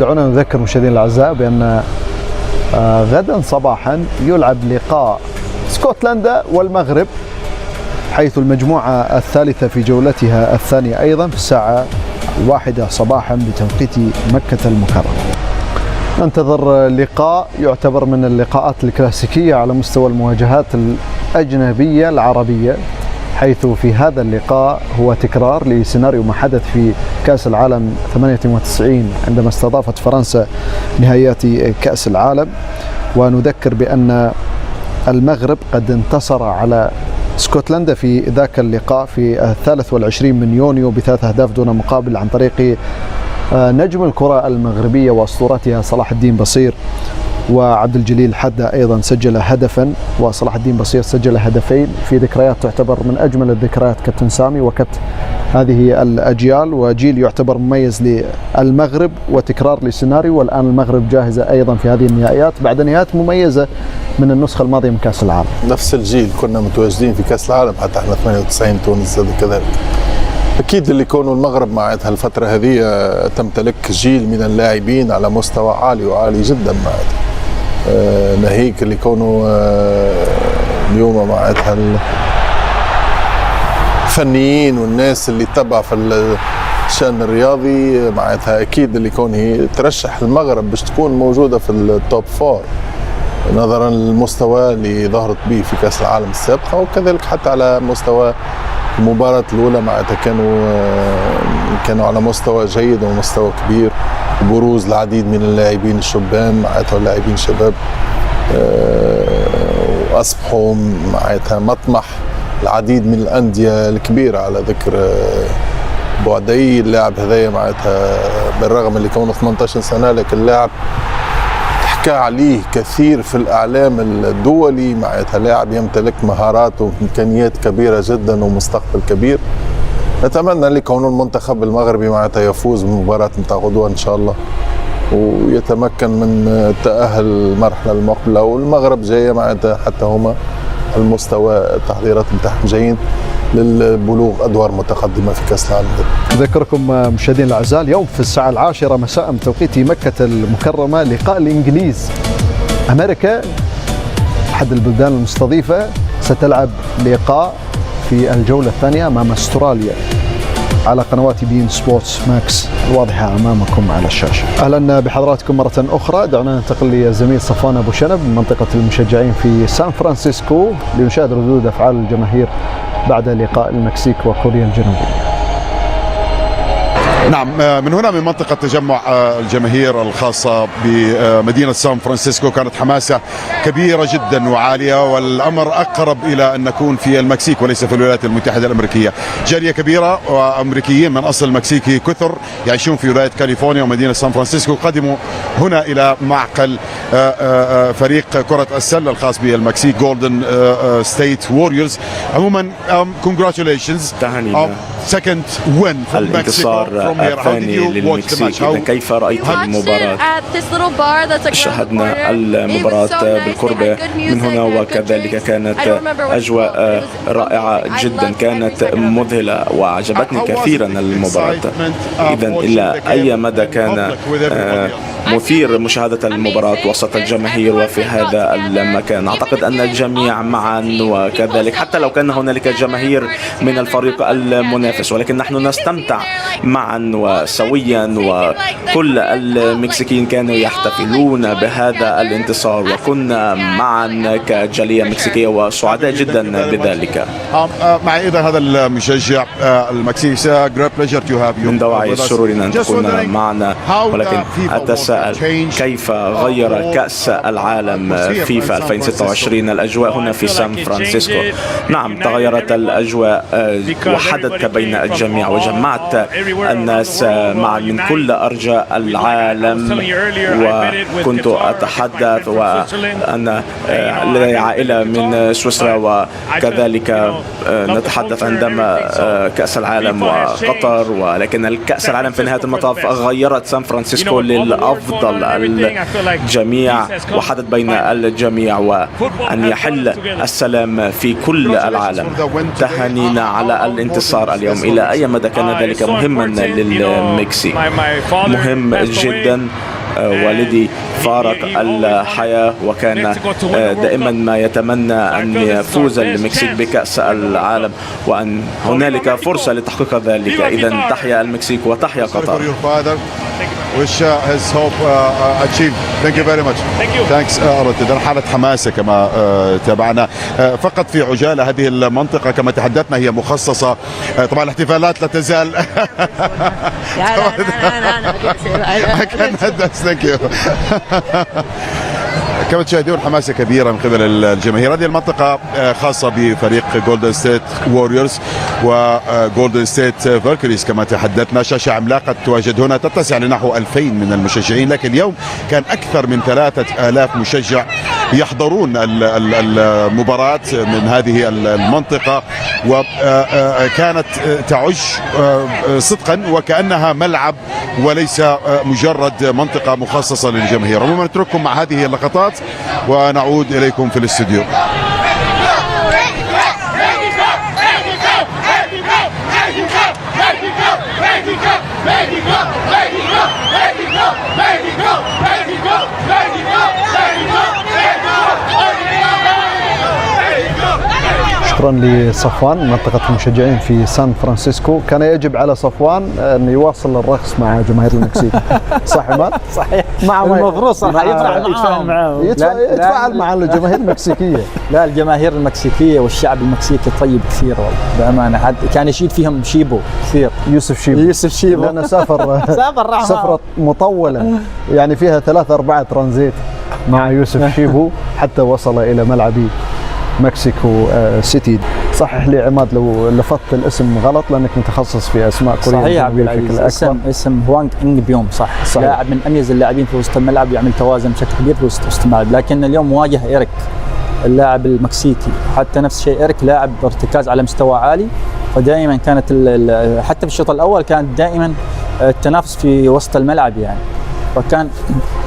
دعونا نذكر مشاهدينا الأعزاء بأن غدا صباحا يلعب لقاء اسكتلندا والمغرب، حيث المجموعة الثالثة في جولتها الثانية أيضا في الساعة 1 صباحا بتوقيت مكة المكرمة. ننتظر لقاء يعتبر من اللقاءات الكلاسيكية على مستوى المواجهات الأجنبية العربية، حيث في هذا اللقاء هو تكرار لسيناريو ما حدث في كأس العالم 98 عندما استضافت فرنسا نهائيات كأس العالم. ونذكر بأن المغرب قد انتصر على اسكتلندا في ذاك اللقاء في 23 من يونيو ب3 أهداف دون مقابل عن طريق نجم الكرة المغربية وأسطورتها صلاح الدين بصير، وعبد الجليل حدة أيضا سجل هدفا، وصلاح الدين بصير سجل هدفين في ذكريات تعتبر من أجمل الذكريات كابتن سامي وكابتن هذه الأجيال، وجيل يعتبر مميز للمغرب وتكرار للسيناريو. والآن المغرب جاهزة أيضا في هذه النهائيات بعد نهائيات مميزة من النسخة الماضية من كأس العالم. نفس الجيل كنا متواجدين في كأس العالم، حتى احنا 98 تونس كذلك. أكيد اللي يكونوا المغرب معناتها الفترة هذه تمتلك جيل من اللاعبين على مستوى عالي وعالي جدا معناتها. ناهيك اللي يكونوا اليوم معناتها الفنيين والناس اللي تتبع في الشأن الرياضي معناتها أكيد اللي يكون هي ترشح المغرب باش تكون موجودة في التوب فور نظرا للمستوى اللي ظهرت به في كأس العالم السابقة، وكذلك حتى على مستوى المباراة الأولى معناتها كانوا على مستوى جيد ومستوى كبير، بروز العديد من اللاعبين الشبان معناتها واللاعبين الشباب، وأصبحوا معناتها مطمح العديد من الأندية الكبيرة على ذكر بوعدي. اللاعب هذايا معناتها بالرغم اللي كونه 18 سنة لكن لاعب تحكى عليه كثير في الإعلام الدولي، معناتها لاعب يمتلك مهارات وإمكانيات كبيرة جدا ومستقبل كبير. نتمنى لكون المنتخب المغربي معناتها يفوز بمباراة نتاع غدوة إن شاء الله ويتمكن من التأهل المرحلة المقبلة، والمغرب جاية معناتها حتى هما المستوى التحضيرات نتاعهم جايين للبلوغ أدوار متقدمة في كأس العالم. أذكركم مشاهدينا الأعزاء اليوم في الساعة 10 مساء بتوقيت مكة المكرمة لقاء الإنجليز. أمريكا أحد البلدان المستضيفة ستلعب لقاء في الجولة الثانية أمام أستراليا على قنوات بين سبورتس ماكس الواضحة أمامكم على الشاشة. أهلا بحضراتكم مرة أخرى. دعونا ننتقل للزميل صفوان أبو شنب من منطقة المشجعين في سان فرانسيسكو لنشاهد ردود أفعال الجماهير بعد لقاء المكسيك وكوريا الجنوبية. نعم، من هنا من منطقة تجمع الجماهير الخاصة بمدينة سان فرانسيسكو كانت حماسة كبيرة جدا وعالية، والأمر أقرب إلى أن نكون في المكسيك وليس في الولايات المتحدة الأمريكية. جالية كبيرة وأمريكيين من أصل مكسيكي كثر يعيشون في ولاية كاليفورنيا ومدينة سان فرانسيسكو قدموا هنا إلى معقل فريق كرة السلة الخاص بالمكسيك جولدن ستيت ووريرز. عموما congratulations second win from Mexico. الثاني للمكسيك. إذا كيف رأيت المباراة؟ شاهدنا المباراة بالقرب من هنا وكذلك كانت أجواء رائعة جدا، كانت مذهلة وعجبتني كثيرا المباراة. إذا إلى أي مدى كان مثير مشاهدة المباراة وسط الجماهير وفي هذا المكان. أعتقد أن الجميع معا وكذلك حتى لو كان هنالك جماهير من الفريق المنافس، ولكن نحن نستمتع معا وسويا، وكل المكسيكيين كانوا يحتفلون بهذا الانتصار وكنا معا كجالية مكسيكية وسعداء جدا بذلك. مع إذا هذا المشجع المكسيكي من دواعي السرور أن تكون معنا، ولكن أتساءل كيف غير كأس العالم فيفا 2026 الأجواء هنا في سان فرانسيسكو. نعم، تغيرت الأجواء وحدث بين الجميع وجمعت الناس معا من كل أرجاء العالم. وكنت أتحدث وأنا لدي عائلة من سويسرا، وكذلك نتحدث عندما كأس العالم وقطر، ولكن الكأس العالم في نهاية المطاف غيرت سان فرانسيسكو للأفضل أفضل الجميع وحدث بين الجميع وأن يحل السلام في كل العالم. تهانينا على الانتصار اليوم. إلى أي مدى كان ذلك مهما للمكسيك؟ مهم جدا. والدي فارق الحياة وكان دائما ما يتمنى أن يفوز المكسيك بكأس العالم وأن هنالك فرصة لتحقيق ذلك. إذا تحيا المكسيك وتحيا قطر. Wish his hope achieved. Thank you very much. Thank you. Thanks. إذا حالة حماسة كما تابعنا. فقط في عجالة هذه المنطقة كما تحدثنا هي مخصصة. طبعا الاحتفالات لا تزال. Thank you. كما تشاهدون حماسة كبيرة من قبل الجماهير. هذه المنطقة خاصة بفريق جولدن ستيت ووريورز وجولدن ستيت فالكريز كما تحدثنا. شاشة عملاقة تواجد هنا تتسع لنحو 2000 من المشجعين، لكن اليوم كان أكثر من 3000 مشجع يحضرون المباراة من هذه المنطقة، وكانت تعج صدقا وكأنها ملعب وليس مجرد منطقة مخصصة للجماهير. عموما نترككم مع هذه اللقطات ونعود إليكم في الاستوديو. شكرا لصفوان منطقة المشجعين في سان فرانسيسكو. كان يجب على صفوان أن يواصل الرقص مع جماهير المكسيك. صح عماد؟ صحيح. المفروض صح يتفاعل معهم. يتفاعل مع الجماهير المكسيكية. لا الجماهير المكسيكية والشعب المكسيكي طيب كثير والله بأمانة. حد كان يشيد فيهم شيبو كثير. يوسف شيبو لأنه سافر سفرة مطولة يعني فيها 3-4 ترانزيت مع يوسف شيبو حتى وصل إلى ملعب مكسيكو سيتي. صحح لي عماد لو لفظت الاسم غلط لانك متخصص في اسماء كورية. صحيح اسم هوانغ إنغ بيوم. صح. لاعب من اميز اللاعبين في وسط الملعب، يعمل توازن بشكل كبير في وسط الملعب، لكن اليوم واجه إيريك اللاعب المكسيكي، حتى نفس الشيء إيريك لاعب ارتكاز على مستوى عالي، فدائما كانت حتى في الشوط الاول كانت دائما التنافس في وسط الملعب يعني،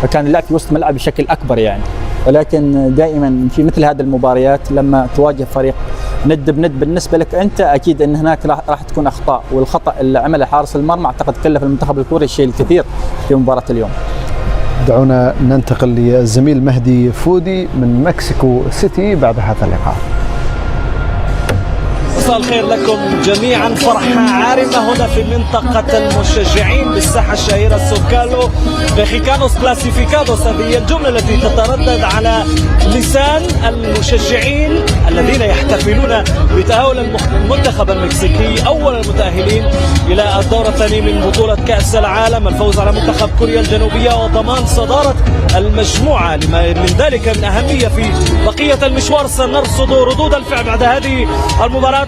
فكان اللعب في وسط الملعب بشكل اكبر يعني. ولكن دائما في مثل هذه المباريات لما تواجه فريق ند بند بالنسبه لك انت اكيد ان هناك راح تكون اخطاء، والخطا اللي عمله حارس المرمى اعتقد كلف المنتخب الكوري الشيء الكثير في مباراه اليوم. دعونا ننتقل للزميل مهدي فودي من مكسيكو سيتي بعد هذا اللقاء. مساء الخير لكم جميعا. فرحة عارمة هنا في منطقة المشجعين بالساحة الشهيرة سوكالو. مكسيكانوس كلاسيفيكادوس، هذه هي الجملة التي تتردد على لسان المشجعين الذين يحتفلون بتأهل المنتخب المكسيكي أول المتأهلين إلى الدورة الثانية من بطولة كأس العالم، الفوز على منتخب كوريا الجنوبية وضمان صدارة المجموعة. لما من ذلك من أهمية في بقية المشوار سنرصد ردود الفعل بعد هذه المباراة.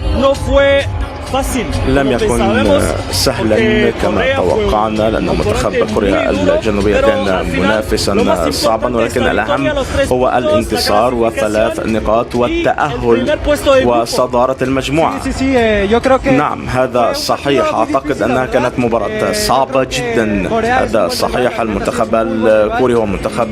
لم يكن سهلا كما توقعنا لأن منتخب كوريا الجنوبية كان منافسا صعبا، ولكن الأهم هو الانتصار و3 نقاط والتأهل وصدارة المجموعة. نعم هذا صحيح، أعتقد أنها كانت مباراة صعبة جدا، هذا صحيح. المنتخب الكوري هو منتخب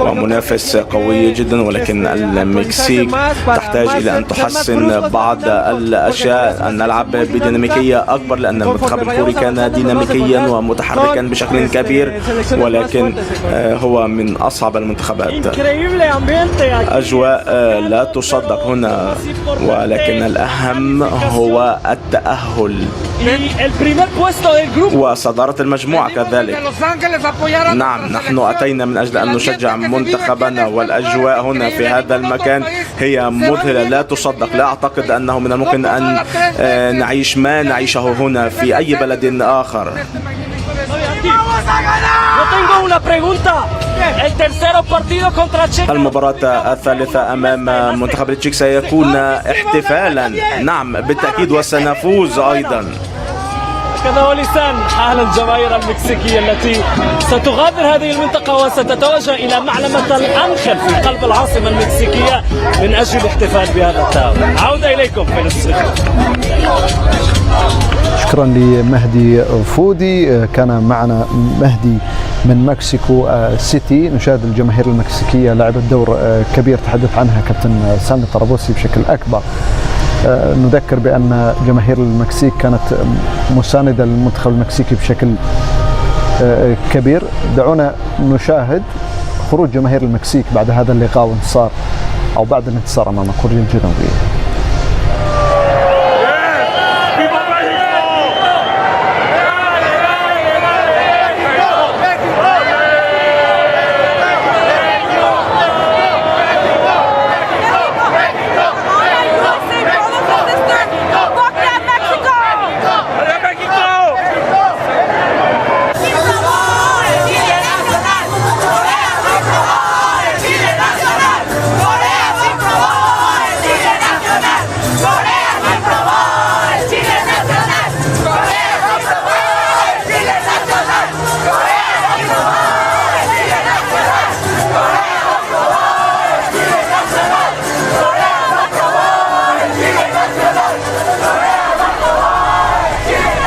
ومنافس قوي جدا، ولكن المكسيك تحتاج إلى أن تحسن بعض الأشياء، أن نلعب بديناميكية أكبر لأن المنتخب الكوري كان ديناميكيا ومتحركا بشكل كبير، ولكن هو من أصعب المنتخبات. أجواء لا تصدق هنا، ولكن الأهم هو التأهل وصدارة المجموعة كذلك. نعم نحن أتينا من أجل أن نشجع منتخبنا، والأجواء هنا في هذا المكان هي مذهلة لا تصدق. لا أعتقد أنه من الممكن أن نعيش ما نعيشه هنا في أي بلد آخر. المباراة الثالثة أمام منتخب التشيك سيكون احتفالا، نعم بالتأكيد، وسنفوز أيضا. هكذا ولسان حال الجماهير المكسيكية التي ستغادر هذه المنطقة وستتوجه إلى معلمة الأنخيل في قلب العاصمة المكسيكية من أجل الاحتفال بهذا التاريخ. عودة إليكم في الاستوديو. شكرا لمهدي فودي. كان معنا مهدي من مكسيكو سيتي. نشاهد الجماهير المكسيكية لعبت دور كبير تحدث عنها كابتن سامي الطرابلسي بشكل أكبر. نذكر بأن جماهير المكسيك كانت مساندة للمنتخب المكسيكي بشكل كبير. دعونا نشاهد خروج جماهير المكسيك بعد هذا اللقاء وانتصار أو بعد الانتصار أمام كوريا الجنوبية.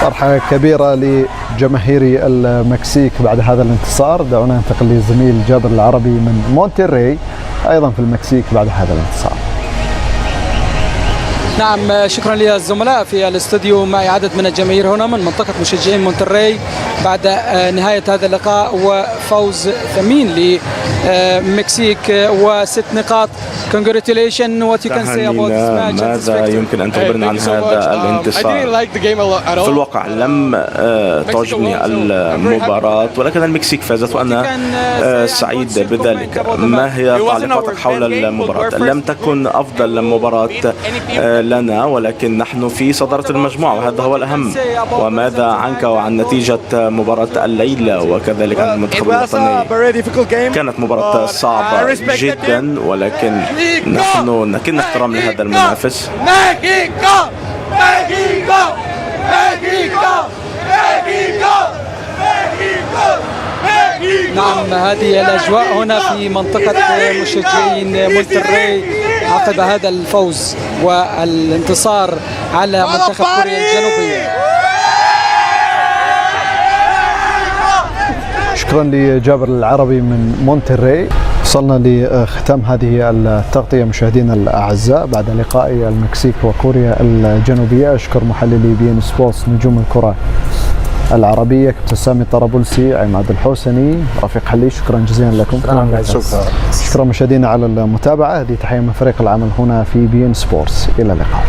فرحة كبيرة لجماهير المكسيك بعد هذا الانتصار. دعونا ننتقل للزميل جابر العربي من مونتري أيضا في المكسيك بعد هذا الانتصار. نعم، شكرا للزملاء في الاستوديو. معي عدد من الجماهير هنا من منطقة مشجعين مونتري بعد نهاية هذا اللقاء وفوز ثمين للمكسيك و6 نقاط. Congratulations. What you can say about this match? ماذا يمكن أن تخبرنا عن هذا الانتصار؟ في الواقع لم تعجبني المباراة ولكن المكسيك فازت وأنا سعيد بذلك. ما هي تعليقاتك حول المباراة؟ لم تكن أفضل مباراة لنا ولكن نحن في صدارة المجموعة وهذا هو الأهم. وماذا عنك وعن نتيجة مباراة الليلة وكذلك عن المنتخب الوطني؟ كانت مباراة صعبة جدا ولكن نحن نكن احترام لهذا المنافس. نعم، هذه الأجواء هنا في منطقة مشجعين مونتري عقب هذا الفوز والانتصار على منتخب كوريا الجنوبية. شكرا لجابر العربي من مونتري. وصلنا لختام هذه التغطية مشاهدينا الأعزاء بعد لقاء المكسيك وكوريا الجنوبية. أشكر محللي بي إن سبورتس نجوم الكرة العربية كابتن سامي الطرابلسي، عماد الحوسني، رفيق حلي. شكرا جزيلا لكم. شكرا مشاهدينا على المتابعة. هذه تحية من فريق العمل هنا في بي إن سبورتس. إلى اللقاء.